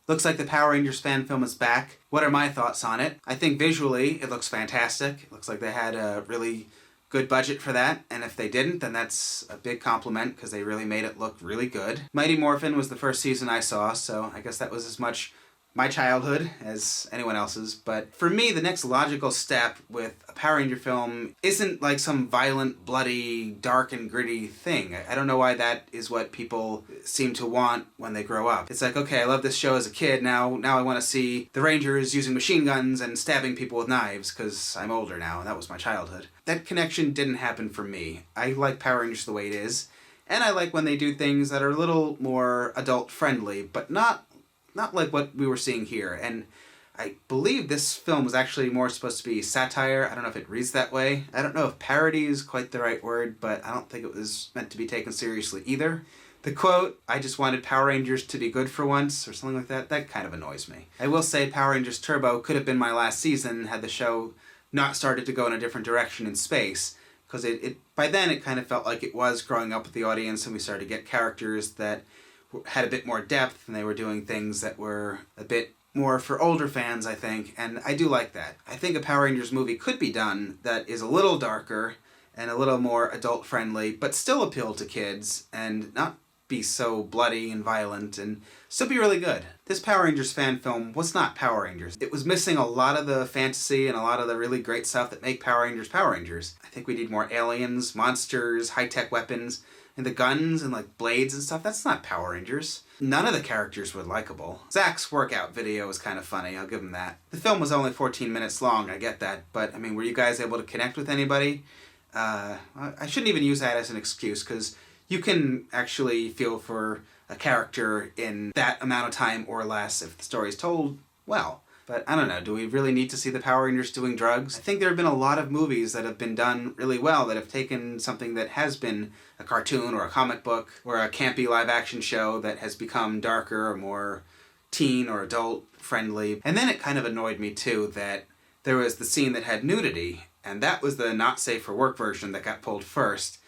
Looks like the Power Rangers fan film is back. What are my thoughts on it? I think visually it looks fantastic. It looks like they had a really good budget for that, and if they didn't, then that's a big compliment because they really made it look really good. Mighty Morphin was the first season I saw, so I guess that was as much my childhood as anyone else's, but for me, the next logical step with a Power Ranger film isn't like some violent, bloody, dark and gritty thing. I don't know why that is what people seem to want when they grow up. It's like, okay, I love this show as a kid, now I want to see the Rangers using machine guns and stabbing people with knives, because I'm older now, and that was my childhood. That connection didn't happen for me. I like Power Rangers the way it is, and I like when they do things that are a little more adult-friendly, but not like what we were seeing here. And I believe this film was actually more supposed to be satire. I don't know if it reads that way. I don't know if parody is quite the right word, but I don't think it was meant to be taken seriously either. The quote, "I just wanted Power Rangers to be good for once," or something like that kind of annoys me. I will say Power Rangers Turbo could have been my last season had the show not started to go in a different direction in space, because it by then it kind of felt like it was growing up with the audience, and we started to get characters that had a bit more depth, and they were doing things that were a bit more for older fans, I think, and I do like that. I think a Power Rangers movie could be done that is a little darker and a little more adult-friendly, but still appeal to kids, and not be so bloody and violent, and still be really good. This Power Rangers fan film was not Power Rangers. It was missing a lot of the fantasy and a lot of the really great stuff that make Power Rangers Power Rangers. I think we need more aliens, monsters, high-tech weapons, and the guns and like blades and stuff. That's not Power Rangers. None of the characters were likable. Zach's workout video was kind of funny, I'll give him that. The film was only 14 minutes long, I get that, but I mean, were you guys able to connect with anybody? I shouldn't even use that as an excuse, because you can actually feel for a character in that amount of time or less if the story is told well. But I don't know, do we really need to see the Power Rangers doing drugs? I think there have been a lot of movies that have been done really well that have taken something that has been a cartoon or a comic book or a campy live-action show that has become darker or more teen or adult-friendly. And then it kind of annoyed me, too, that there was the scene that had nudity, and that was the not-safe-for-work version that got pulled first.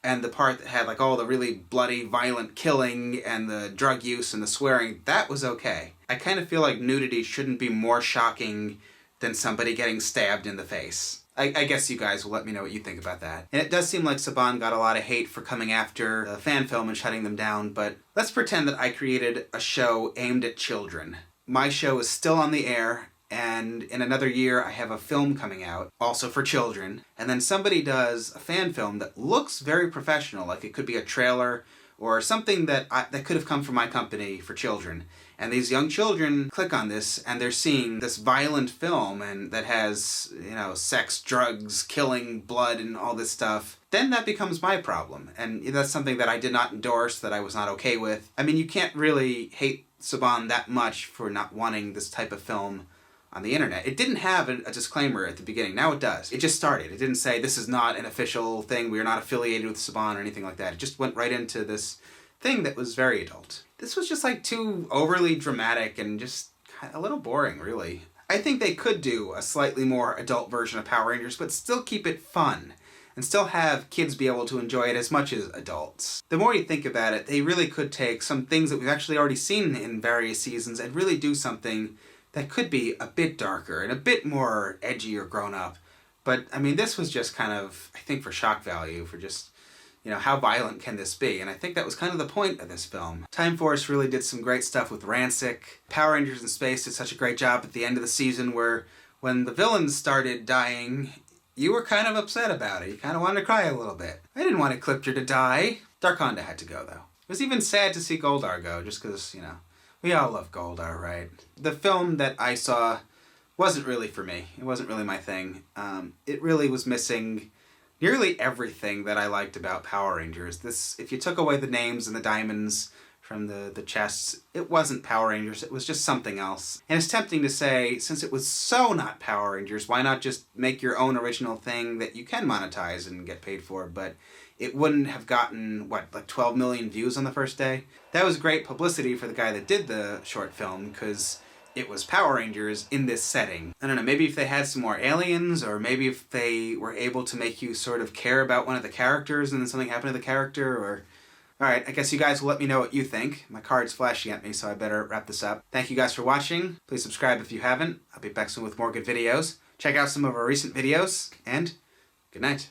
And the part that had like all the really bloody, violent killing and the drug use and the swearing, that was okay. I kind of feel like nudity shouldn't be more shocking than somebody getting stabbed in the face. I guess you guys will let me know what you think about that. And it does seem like Saban got a lot of hate for coming after the fan film and shutting them down, but let's pretend that I created a show aimed at children. My show is still on the air, and in another year I have a film coming out, also for children, and then somebody does a fan film that looks very professional, like it could be a trailer or something that could have come from my company for children. And these young children click on this, and they're seeing this violent film and that has, you know, sex, drugs, killing, blood, and all this stuff. Then that becomes my problem, and that's something that I did not endorse, that I was not okay with. I mean, you can't really hate Saban that much for not wanting this type of film on the internet. It didn't have a disclaimer at the beginning. Now it does. It just started. It didn't say this is not an official thing, we are not affiliated with Saban or anything like that. It just went right into this thing that was very adult. This was just like too overly dramatic and just a little boring, really. I think they could do a slightly more adult version of Power Rangers, but still keep it fun and still have kids be able to enjoy it as much as adults. The more you think about it, they really could take some things that we've actually already seen in various seasons and really do something that could be a bit darker and a bit more edgy or grown up. But, I mean, this was just kind of, I think, for shock value, for just, you know, how violent can this be? And I think that was kind of the point of this film. Time Force really did some great stuff with Rancic. Power Rangers in Space did such a great job at the end of the season where when the villains started dying, you were kind of upset about it. You kind of wanted to cry a little bit. I didn't want Ecliptor to die. Dark Honda had to go, though. It was even sad to see Goldar go, just because, you know, we all love Goldar, right? The film that I saw wasn't really for me. It wasn't really my thing. It really was missing nearly everything that I liked about Power Rangers. If you took away the names and the diamonds from the chests, it wasn't Power Rangers, it was just something else. And it's tempting to say, since it was so not Power Rangers, why not just make your own original thing that you can monetize and get paid for? But it wouldn't have gotten, like 12 million views on the first day? That was great publicity for the guy that did the short film, because it was Power Rangers in this setting. I don't know, maybe if they had some more aliens, or maybe if they were able to make you sort of care about one of the characters and then something happened to the character, or Alright, I guess you guys will let me know what you think. My card's flashing at me, so I better wrap this up. Thank you guys for watching. Please subscribe if you haven't. I'll be back soon with more good videos. Check out some of our recent videos, and good night.